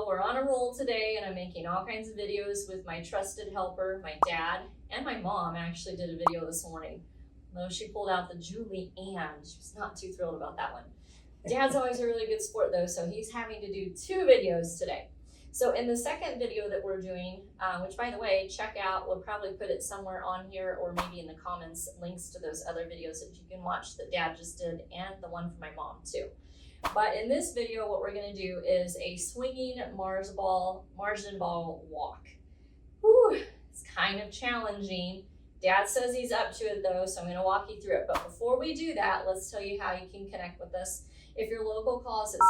Well, we're on a roll today and I'm making all kinds of videos with my trusted helper, my dad, and my mom actually did a video this morning. Though she pulled out the Julie Ann. She was not too thrilled about that one. Dad's always a really good sport though, so he's having to do 2 videos today. So in the second video that we're doing, which by the way, check out, we'll probably put it somewhere on here or maybe in the comments, links to those other videos that you can watch that Dad just did and the one for my mom too. But in this video, what we're gonna do is a swinging Marsden Ball walk. Whew, it's kind of challenging. Dad says he's up to it though, so I'm gonna walk you through it. But before we do that, let's tell you how you can connect with us. If you're local, call us at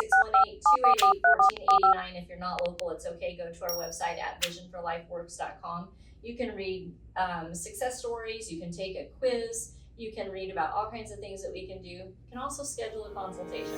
618-288-1489. If you're not local, it's okay. Go to our website at visionforlifeworks.com. You can read success stories, you can take a quiz, you can read about all kinds of things that we can do. You can also schedule a consultation.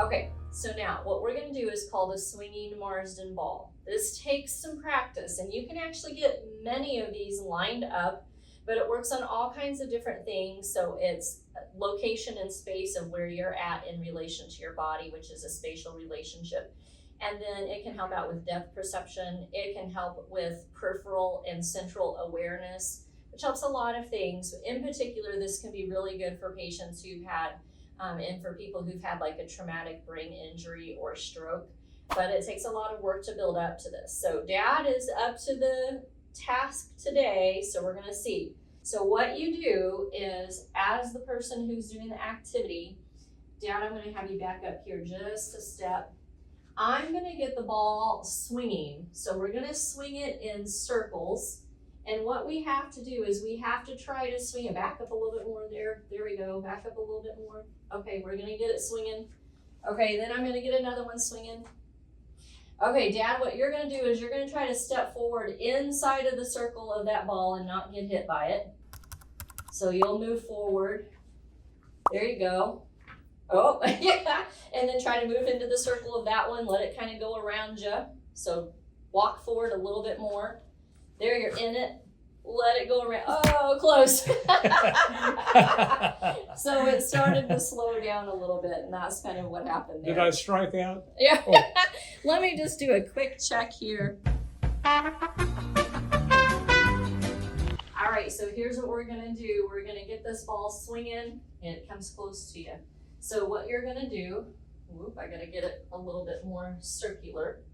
Okay, so now what we're gonna do is called a swinging Marsden Ball. This takes some practice and you can actually get many of these lined up, but it works on all kinds of different things. So it's location and space of where you're at in relation to your body, which is a spatial relationship. And then it can help out with depth perception. It can help with peripheral and central awareness, which helps a lot of things. In particular, this can be really good for patients who've had, and for people who've had like a traumatic brain injury or stroke. But it takes a lot of work to build up to this. So Dad is up to the task today, so we're gonna see. So what you do is, as the person who's doing the activity, Dad, I'm gonna have you back up here just a step. I'm gonna get the ball swinging. So we're gonna swing it in circles. And what we have to do is we have to try to swing it back up a little bit more there. There we go, back up a little bit more. Okay, we're gonna get it swinging. Okay, then I'm gonna get another one swinging. Okay, Dad, what you're gonna do is you're gonna try to step forward inside of the circle of that ball and not get hit by it. So you'll move forward. There you go. Oh, yeah. And then try to move into the circle of that one. Let it kind of go around you. So walk forward a little bit more. There, you're in it. Let it go around. Oh, close. So it started to slow down a little bit, and that's kind of what happened there. Did I strike out? Yeah. Oh. Let me just do a quick check here. All right, so here's what we're gonna do. We're gonna get this ball swinging, and it comes close to you. So what you're gonna do, whoop, I gotta get it a little bit more circular.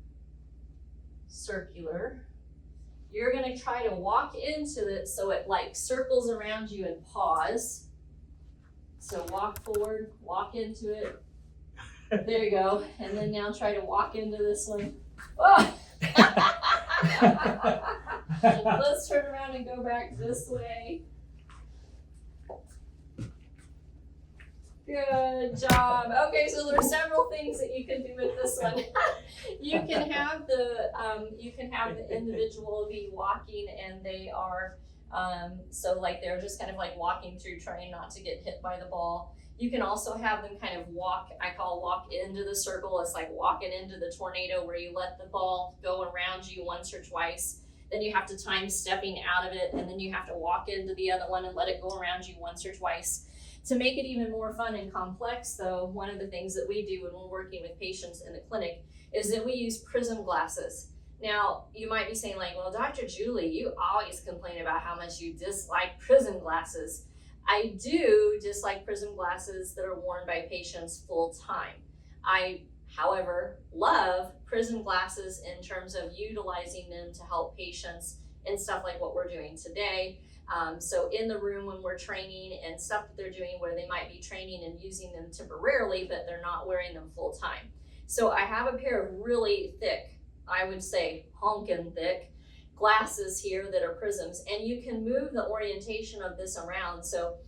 You're gonna try to walk into it so it like circles around you and pause. So walk forward, walk into it. There you go. And then now try to walk into this one. Oh! Let's turn around and go back this way. Good job. Okay, so there's several things that you can do with this one. You can have the individual be walking, and they are so like they're just kind of like walking through, trying not to get hit by the ball. You can also have them kind of walk, I call walk into the circle. It's like walking into the tornado where you let the ball go around you once or twice. Then you have to time stepping out of it, and then you have to walk into the other one and let it go around you once or twice. To make it even more fun and complex though, one of the things that we do when we're working with patients in the clinic is that we use prism glasses. Now, you might be saying like, well, Dr. Julie, you always complain about how much you dislike prism glasses. I do dislike prism glasses that are worn by patients full time. I, however, love prism glasses in terms of utilizing them to help patients in stuff like what we're doing today. So in the room when we're training and stuff that they're doing where they might be training and using them temporarily, but they're not wearing them full time. So I have a pair of really thick, I would say honkin' thick glasses here that are prisms, and you can move the orientation of this around. So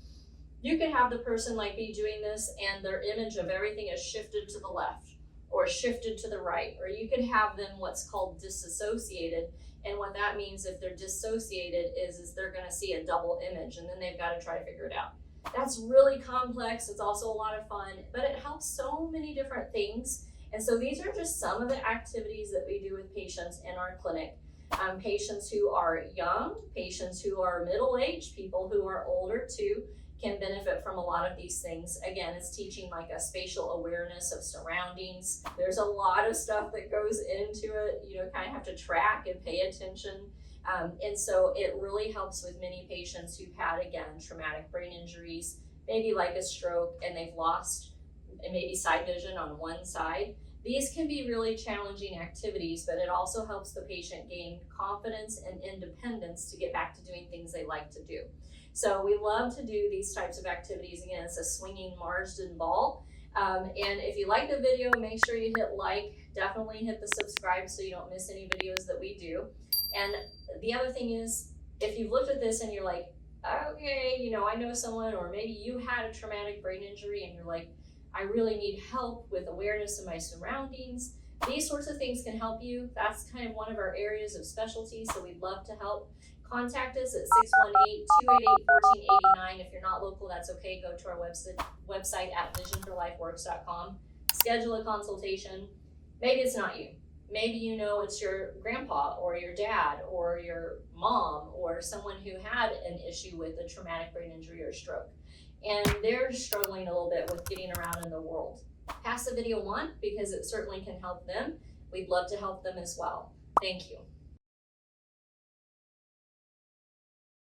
you could have the person like be doing this and their image of everything is shifted to the left or shifted to the right, or you could have them what's called disassociated. And what that means if they're dissociated is they're gonna see a double image, and then they've gotta try to figure it out. That's really complex. It's also a lot of fun, but it helps so many different things. And so these are just some of the activities that we do with patients in our clinic. Patients who are young, patients who are middle-aged, people who are older too. can benefit from a lot of these things. Again, it's teaching like a spatial awareness of surroundings. There's a lot of stuff that goes into it. You know, kind of have to track and pay attention. And so it really helps with many patients who've had, again, traumatic brain injuries, maybe like a stroke, and they've lost maybe sight vision on one side. These can be really challenging activities, but it also helps the patient gain confidence and independence to get back to doing things they like to do. So we love to do these types of activities. Again, it's a swinging Marsden ball. And if you like the video, make sure you hit like, definitely hit the subscribe so you don't miss any videos that we do. And the other thing is, if you've looked at this and you're like, okay, you know, I know someone, or maybe you had a traumatic brain injury and you're like, I really need help with awareness of my surroundings. These sorts of things can help you. That's kind of one of our areas of specialty, so we'd love to help. Contact us at 618-288-1489. If you're not local, that's okay. Go to our website at visionforlifeworks.com. Schedule a consultation. Maybe it's not you. Maybe you know it's your grandpa or your dad or your mom or someone who had an issue with a traumatic brain injury or stroke, and they're struggling a little bit with getting around in the world. Pass the video on because it certainly can help them. We'd love to help them as well. Thank you.